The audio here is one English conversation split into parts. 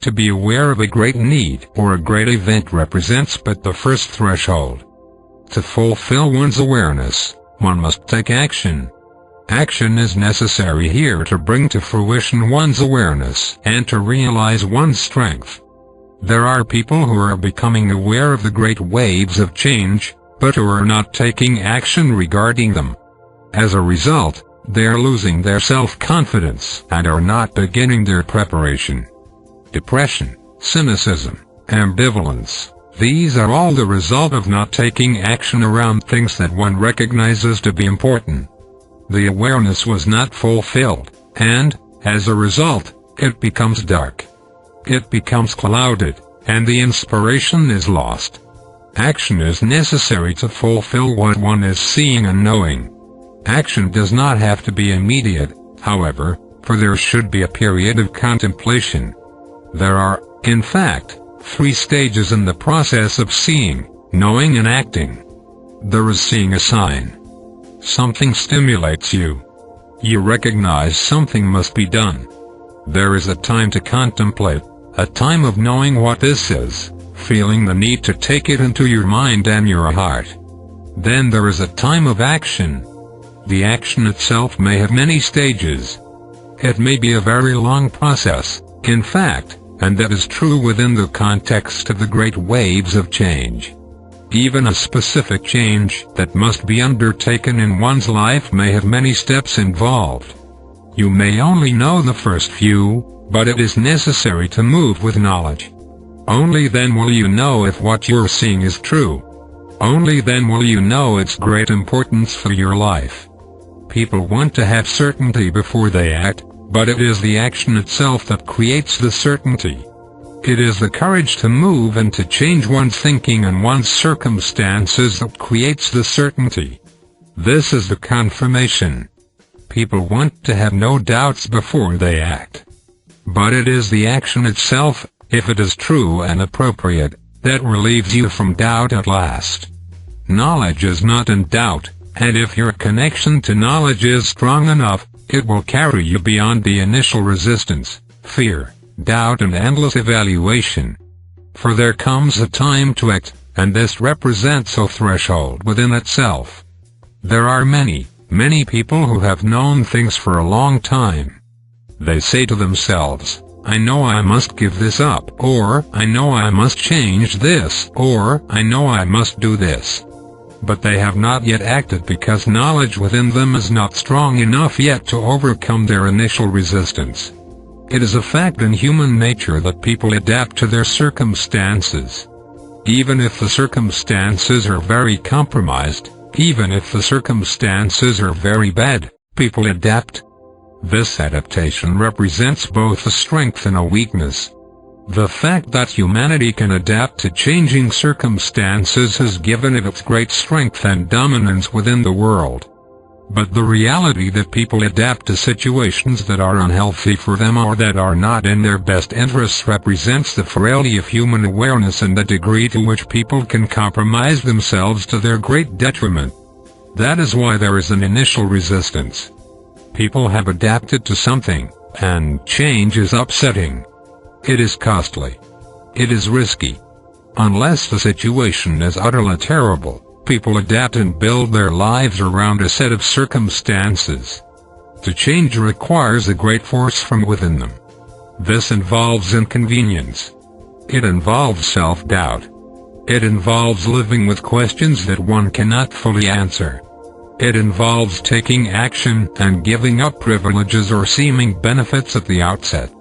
To be aware of a great need or a great event represents but the first threshold. To fulfill one's awareness, one must take action. Action is necessary here to bring to fruition one's awareness and to realize one's strength. There are people who are becoming aware of the great waves of change, but who are not taking action regarding them. As a result, they are losing their self-confidence and are not beginning their preparation. Depression, cynicism, ambivalence, these are all the result of not taking action around things that one recognizes to be important. The awareness was not fulfilled, and, as a result, it becomes dark. It becomes clouded, and the inspiration is lost. Action is necessary to fulfill what one is seeing and knowing. Action does not have to be immediate, however, for there should be a period of contemplation. There are, in fact, 3 stages in the process of seeing, knowing and acting. There is seeing a sign. Something stimulates you. You recognize something must be done. There is a time to contemplate, a time of knowing what this is, feeling the need to take it into your mind and your heart. Then there is a time of action. The action itself may have many stages. It may be a very long process, in fact, and that is true within the context of the great waves of change. Even a specific change that must be undertaken in one's life may have many steps involved. You may only know the first few, but it is necessary to move with knowledge. Only then will you know if what you're seeing is true. Only then will you know its great importance for your life. People want to have certainty before they act, but it is the action itself that creates the certainty. It is the courage to move and to change one's thinking and one's circumstances that creates the certainty. This is the confirmation. People want to have no doubts before they act. But it is the action itself, if it is true and appropriate, that relieves you from doubt at last. Knowledge is not in doubt, and if your connection to knowledge is strong enough, it will carry you beyond the initial resistance, fear, doubt and endless evaluation. For there comes a time to act, and this represents a threshold within itself. There are many people who have known things for a long time. They say to themselves, I know I must give this up, or I know I must change this, or I know I must do this. But they have not yet acted because knowledge within them is not strong enough yet to overcome their initial resistance. It is a fact in human nature that people adapt to their circumstances. Even if the circumstances are very compromised, even if the circumstances are very bad, people adapt. This adaptation represents both a strength and a weakness. The fact that humanity can adapt to changing circumstances has given it its great strength and dominance within the world. But the reality that people adapt to situations that are unhealthy for them or that are not in their best interests represents the frailty of human awareness and the degree to which people can compromise themselves to their great detriment. That is why there is an initial resistance. People have adapted to something, and change is upsetting. It is costly. It is risky. Unless the situation is utterly terrible, people adapt and build their lives around a set of circumstances. To change requires a great force from within them. This involves inconvenience. It involves self-doubt. It involves living with questions that one cannot fully answer. It involves taking action and giving up privileges or seeming benefits at the outset.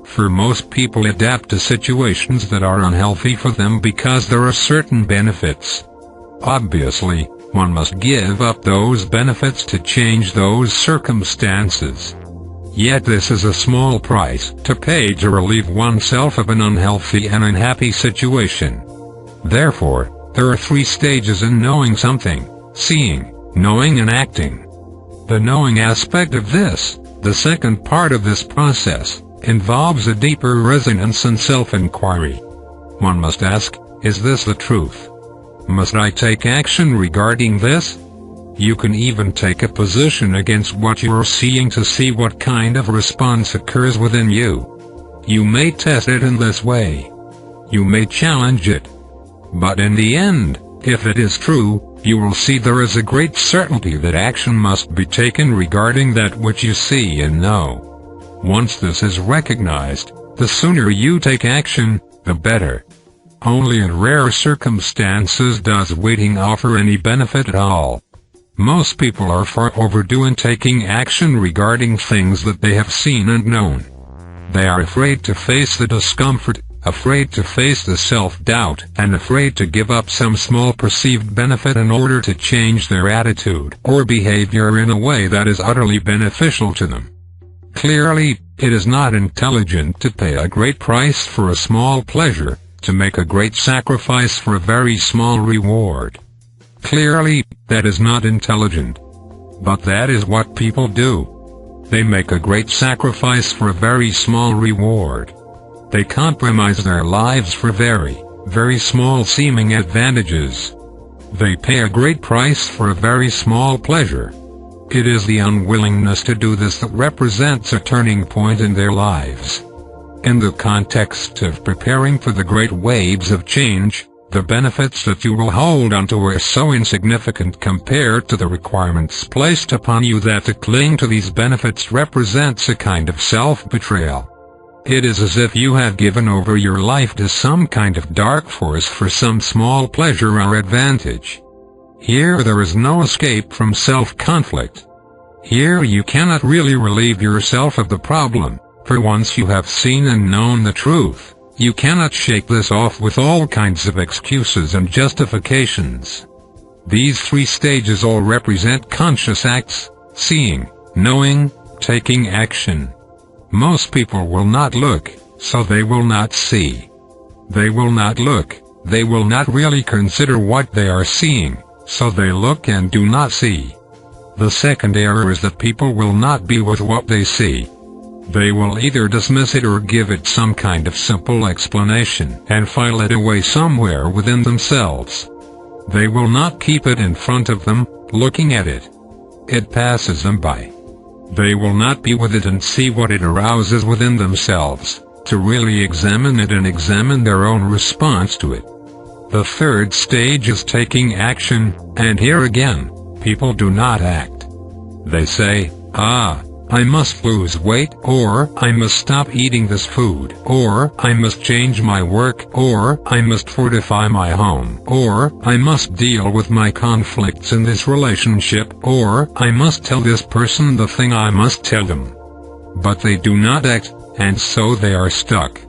For most people adapt to situations that are unhealthy for them because there are certain benefits. Obviously, one must give up those benefits to change those circumstances. Yet this is a small price to pay to relieve oneself of an unhealthy and unhappy situation. Therefore, there are 3 stages in knowing something: seeing, knowing and acting. The knowing aspect of this, the second part of this process, involves a deeper resonance and self-inquiry. One must ask, is this the truth? Must I take action regarding this? You can even take a position against what you are seeing to see what kind of response occurs within you. You may test it in this way. You may challenge it. But in the end, if it is true, you will see there is a great certainty that action must be taken regarding that which you see and know. Once this is recognized, the sooner you take action, the better. Only in rare circumstances does waiting offer any benefit at all. Most people are far overdue in taking action regarding things that they have seen and known. They are afraid to face the discomfort, afraid to face the self-doubt, and afraid to give up some small perceived benefit in order to change their attitude or behavior in a way that is utterly beneficial to them. Clearly, it is not intelligent to pay a great price for a small pleasure, to make a great sacrifice for a very small reward. Clearly, that is not intelligent. But that is what people do. They make a great sacrifice for a very small reward. They compromise their lives for very, very small seeming advantages. They pay a great price for a very small pleasure. It is the unwillingness to do this that represents a turning point in their lives. In the context of preparing for the great waves of change, the benefits that you will hold onto are so insignificant compared to the requirements placed upon you that to cling to these benefits represents a kind of self-betrayal. It is as if you have given over your life to some kind of dark force for some small pleasure or advantage. Here there is no escape from self-conflict. Here you cannot really relieve yourself of the problem, for once you have seen and known the truth, you cannot shake this off with all kinds of excuses and justifications. These three stages all represent conscious acts: seeing, knowing, taking action. Most people will not look, so they will not see. They will not look, they will not really consider what they are seeing, so they look and do not see. The second error is that people will not be with what they see. They will either dismiss it or give it some kind of simple explanation and file it away somewhere within themselves. They will not keep it in front of them, looking at it. It passes them by. They will not be with it and see what it arouses within themselves, to really examine it and examine their own response to it. The third stage is taking action, and here again, people do not act. They say, I must lose weight, or I must stop eating this food, or I must change my work, or I must fortify my home, or I must deal with my conflicts in this relationship, or I must tell this person the thing I must tell them. But they do not act, and so they are stuck.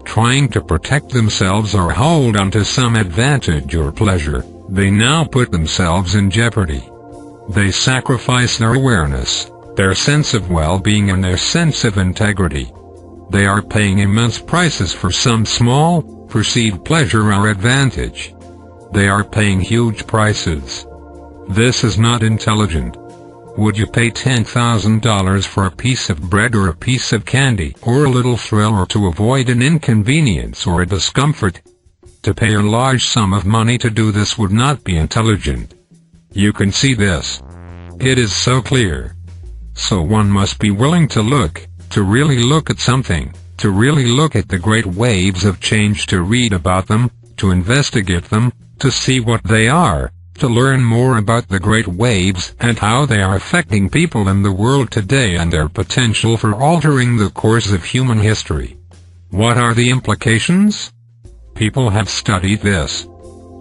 Trying to protect themselves or hold on to some advantage or pleasure, they now put themselves in jeopardy. They sacrifice their awareness, their sense of well-being and their sense of integrity. They are paying immense prices for some small, perceived pleasure or advantage. They are paying huge prices. This is not intelligent. Would you pay $10,000 for a piece of bread or a piece of candy, or a little thrill, or to avoid an inconvenience or a discomfort? To pay a large sum of money to do this would not be intelligent. You can see this. It is so clear. So one must be willing to look, to really look at something, to really look at the great waves of change, to read about them, to investigate them, to see what they are, to learn more about the great waves and how they are affecting people in the world today and their potential for altering the course of human history. What are the implications? People have studied this.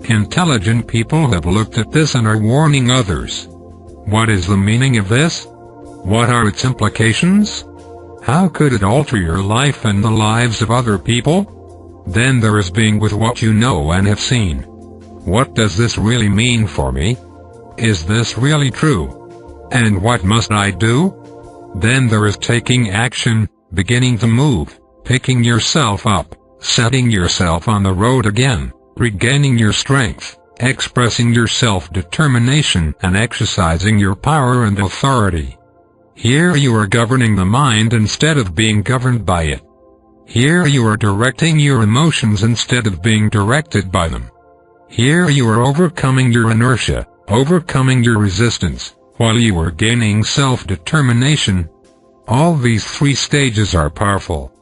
Intelligent people have looked at this and are warning others. What is the meaning of this? What are its implications? How could it alter your life and the lives of other people? Then there is being with what you know and have seen. What does this really mean for me? Is this really true? And what must I do? Then there is taking action, beginning to move, picking yourself up, setting yourself on the road again, regaining your strength, expressing your self-determination and exercising your power and authority. Here you are governing the mind instead of being governed by it. Here you are directing your emotions instead of being directed by them. Here you are overcoming your inertia, overcoming your resistance, while you are gaining self-determination. All these three stages are powerful.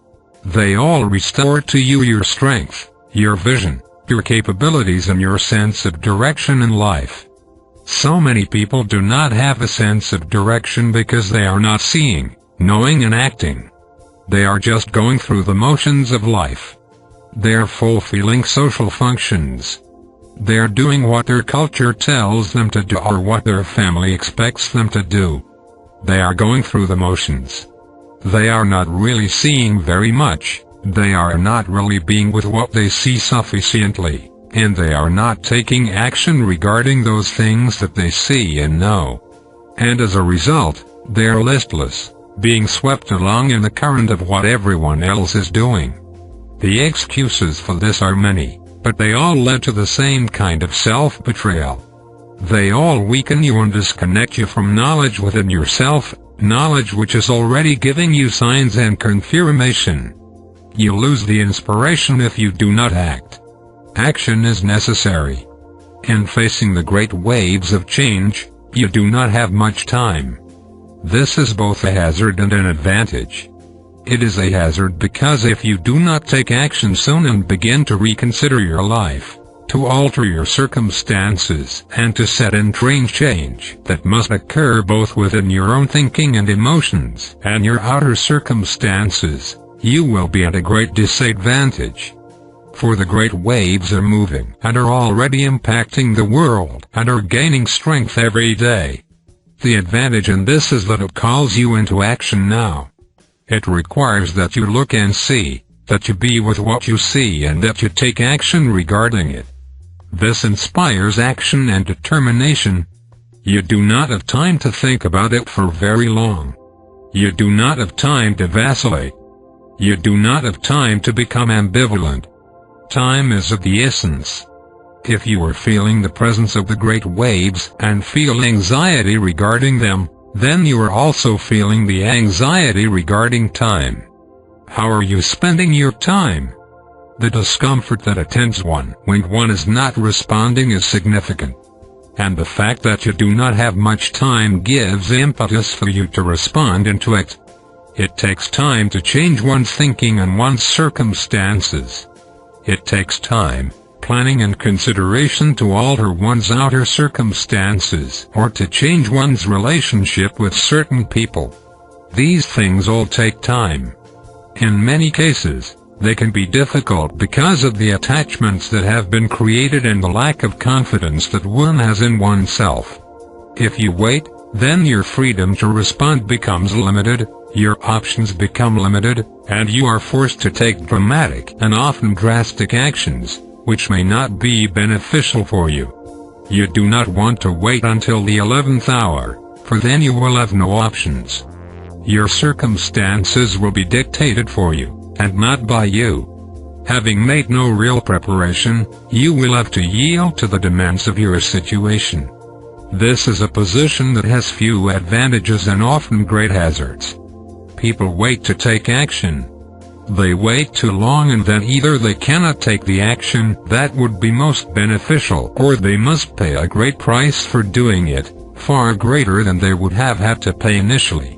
They all restore to you your strength, your vision, your capabilities and your sense of direction in life. So many people do not have a sense of direction because they are not seeing, knowing and acting. They are just going through the motions of life. They are fulfilling social functions. They are doing what their culture tells them to do or what their family expects them to do. They are going through the motions. They are not really seeing very much, they are not really being with what they see sufficiently, and they are not taking action regarding those things that they see and know. And as a result, they are listless, being swept along in the current of what everyone else is doing. The excuses for this are many, but they all lead to the same kind of self-betrayal. They all weaken you and disconnect you from knowledge within yourself, knowledge which is already giving you signs and confirmation. You lose the inspiration if you do not act. Action is necessary. In facing the great waves of change, you do not have much time. This is both a hazard and an advantage. It is a hazard because if you do not take action soon and begin to reconsider your life, to alter your circumstances and to set in train change that must occur both within your own thinking and emotions and your outer circumstances, you will be at a great disadvantage. For the great waves are moving and are already impacting the world and are gaining strength every day. The advantage in this is that it calls you into action now. It requires that you look and see, that you be with what you see and that you take action regarding it. This inspires action and determination. You do not have time to think about it for very long. You do not have time to vacillate. You do not have time to become ambivalent. Time is of the essence. If you are feeling the presence of the great waves and feel anxiety regarding them, then you are also feeling the anxiety regarding time. How are you spending your time? The discomfort that attends one when one is not responding is significant. And the fact that you do not have much time gives impetus for you to respond and to act. It takes time to change one's thinking and one's circumstances. It takes time, planning and consideration to alter one's outer circumstances or to change one's relationship with certain people. These things all take time. In many cases, they can be difficult because of the attachments that have been created and the lack of confidence that one has in oneself. If you wait, then your freedom to respond becomes limited, your options become limited, and you are forced to take dramatic and often drastic actions, which may not be beneficial for you. You do not want to wait until the 11th hour, for then you will have no options. Your circumstances will be dictated for you, and not by you. Having made no real preparation, you will have to yield to the demands of your situation. This is a position that has few advantages and often great hazards. People wait to take action. They wait too long and then either they cannot take the action that would be most beneficial or they must pay a great price for doing it, far greater than they would have had to pay initially.